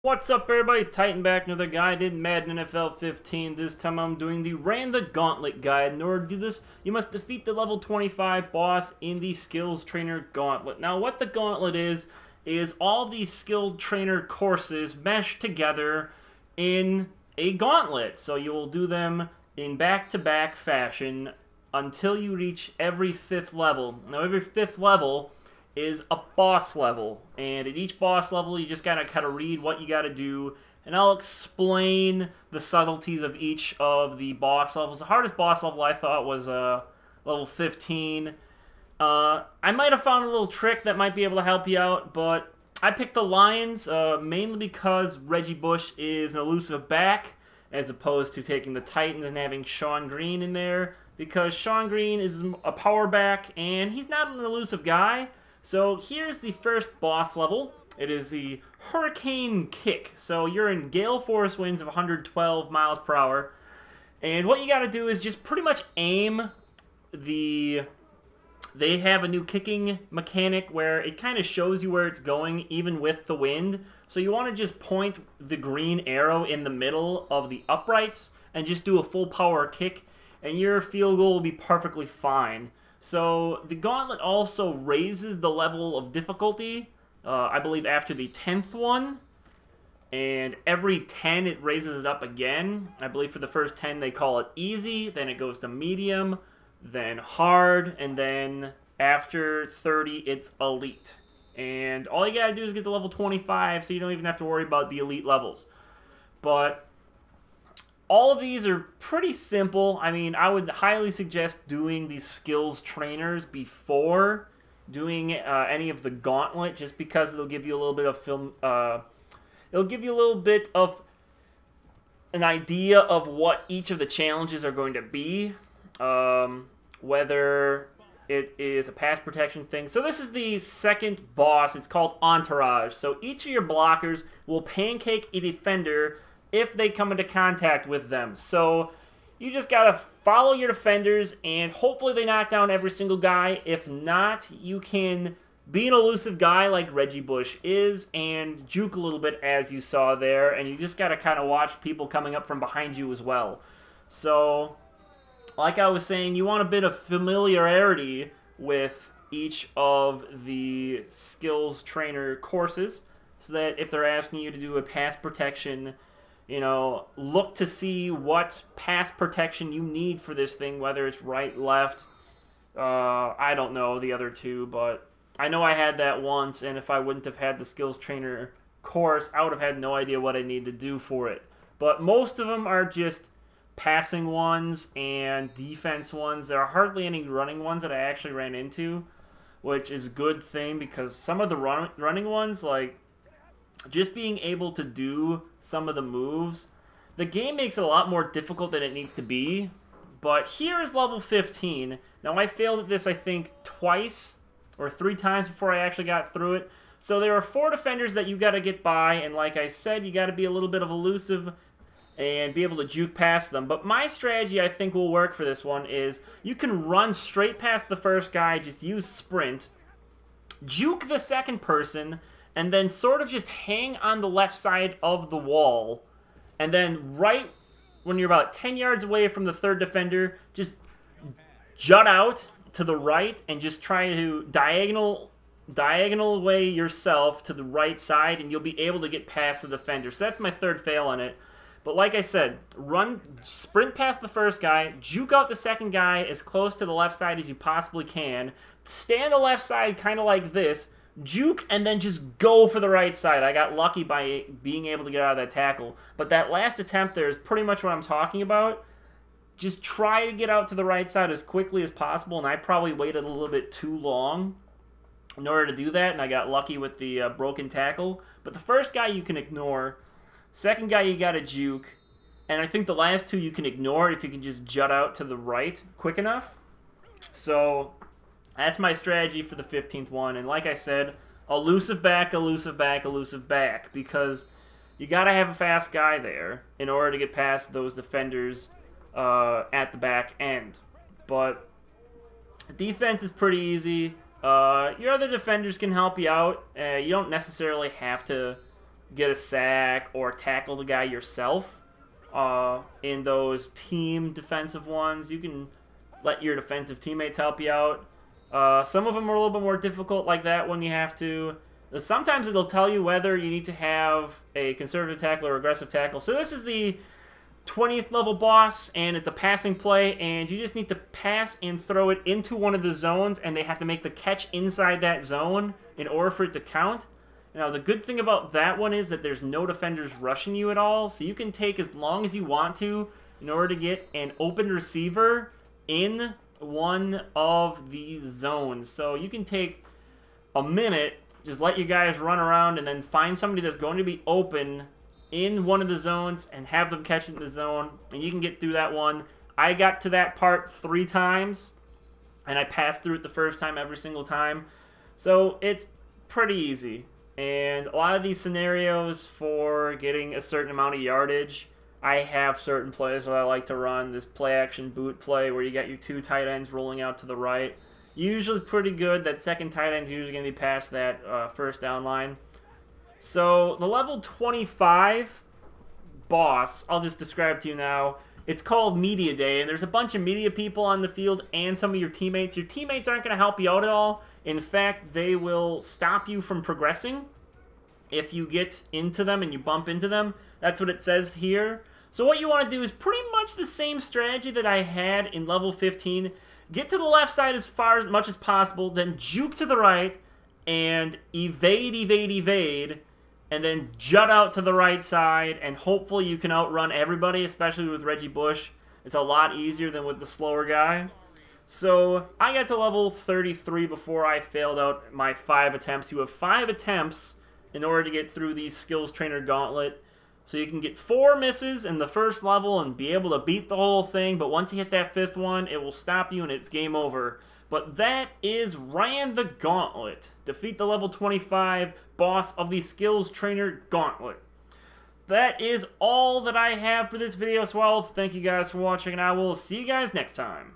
What's up, everybody? Titan back, another guide in Madden NFL 15. This time I'm doing the the Gauntlet guide. In order to do this, you must defeat the level 25 boss in the Skills Trainer Gauntlet. Now, what the Gauntlet is all these skilled trainer courses meshed together in a gauntlet. So you will do them in back-to-back fashion until you reach every 5th level. Now, every 5th level is a boss level, and at each boss level you just gotta kind of read what you gotta do, and I'll explain the subtleties of each of the boss levels. The hardest boss level I thought was level 15. I might have found a little trick that might be able to help you out, but I picked the Lions mainly because Reggie Bush is an elusive back, as opposed to taking the Titans and having Sean Green in there, because Sean Green is a power back and he's not an elusive guy. So here's the first boss level. It is the Hurricane Kick. So you're in gale force winds of 112 miles per hour. And what you got to do is just pretty much aim the... They have a new kicking mechanic where it kind of shows you where it's going even with the wind. So you want to just point the green arrow in the middle of the uprights and just do a full power kick, and your field goal will be perfectly fine. So the Gauntlet also raises the level of difficulty, I believe after the 10th one, and every 10 it raises it up again. I believe for the first 10 they call it easy, then it goes to medium, then hard, and then after 30 it's elite. And all you gotta do is get to level 25, so you don't even have to worry about the elite levels. But all of these are pretty simple. I mean, I would highly suggest doing these skills trainers before doing any of the Gauntlet, just because it'll give you a little bit of it'll give you a little bit of an idea of what each of the challenges are going to be, whether it is a pass protection thing. So this is the second boss. It's called Entourage. So each of your blockers will pancake a defender if they come into contact with them. So you just gotta follow your defenders, and hopefully they knock down every single guy. If not, you can be an elusive guy like Reggie Bush is and juke a little bit, as you saw there, and you just gotta kind of watch people coming up from behind you as well. So, like I was saying, you want a bit of familiarity with each of the skills trainer courses, so that if they're asking you to do a pass protection, you know, look to see what pass protection you need for this thing, whether it's right, left. I don't know the other two, but I know I had that once, and if I wouldn't have had the skills trainer course, I would have had no idea what I needed to do for it. But most of them are just passing ones and defense ones. There are hardly any running ones that I actually ran into, which is a good thing, because some of the running ones, like just being able to do some of the moves, the game makes it a lot more difficult than it needs to be. But here is level 15. Now, I failed at this, I think, twice or 3 times before I actually got through it. So there are 4 defenders that you got to get by, and like I said, you got to be a little bit of elusive and be able to juke past them. But my strategy, I think, will work for this one is you can run straight past the first guy, just use sprint, juke the second person, and then sort of just hang on the left side of the wall. And then right when you're about 10 yards away from the third defender, just jut out to the right and just try to diagonal away yourself to the right side, and you'll be able to get past the defender. So that's my third fail on it. But like I said, sprint past the first guy, juke out the second guy as close to the left side as you possibly can, stay on the left side kind of like this, juke, and then just go for the right side. I got lucky by being able to get out of that tackle. But that last attempt there is pretty much what I'm talking about. Just try to get out to the right side as quickly as possible, and I probably waited a little bit too long in order to do that, and I got lucky with the broken tackle. But the first guy you can ignore. Second guy you got to juke. And I think the last 2 you can ignore if you can just jut out to the right quick enough. So that's my strategy for the 15th one. And like I said, elusive back, elusive back, elusive back. Because you got to have a fast guy there in order to get past those defenders at the back end. But defense is pretty easy. Your other defenders can help you out. You don't necessarily have to get a sack or tackle the guy yourself. In those team defensive ones, you can let your defensive teammates help you out. Some of them are a little bit more difficult like that when you have to. Sometimes it'll tell you whether you need to have a conservative tackle or aggressive tackle. So this is the 20th level boss, and it's a passing play, and you just need to pass and throw it into one of the zones, and they have to make the catch inside that zone in order for it to count. Now, the good thing about that one is that there's no defenders rushing you at all, so you can take as long as you want to in order to get an open receiver in one of these zones. So you can take a minute, just let you guys run around, and then find somebody that's going to be open in one of the zones and have them catch it in the zone, and you can get through that one. I got to that part 3 times, and I passed through it the first time every single time. So it's pretty easy. And a lot of these scenarios for getting a certain amount of yardage, I have certain plays that I like to run. This play-action boot play where you got your 2 tight ends rolling out to the right. Usually pretty good. That second tight end is usually going to be past that first down line. So the level 25 boss, I'll just describe to you now. It's called Media Day, and there's a bunch of media people on the field and some of your teammates. Your teammates aren't going to help you out at all. In fact, they will stop you from progressing if you get into them and you bump into them. That's what it says here. So what you want to do is pretty much the same strategy that I had in level 15. Get to the left side as much as possible, then juke to the right and evade, and then jut out to the right side, and hopefully you can outrun everybody, especially with Reggie Bush. It's a lot easier than with the slower guy. So I got to level 33 before I failed out my 5 attempts. You have 5 attempts in order to get through these Skills Trainer Gauntlet. So you can get 4 misses in the first level and be able to beat the whole thing, but once you hit that 5th one, it will stop you and it's game over. But that is Ran the Gauntlet. Defeat the level 25 boss of the Skills Trainer Gauntlet. That is all that I have for this video, so I'll thank you guys for watching, and I will see you guys next time.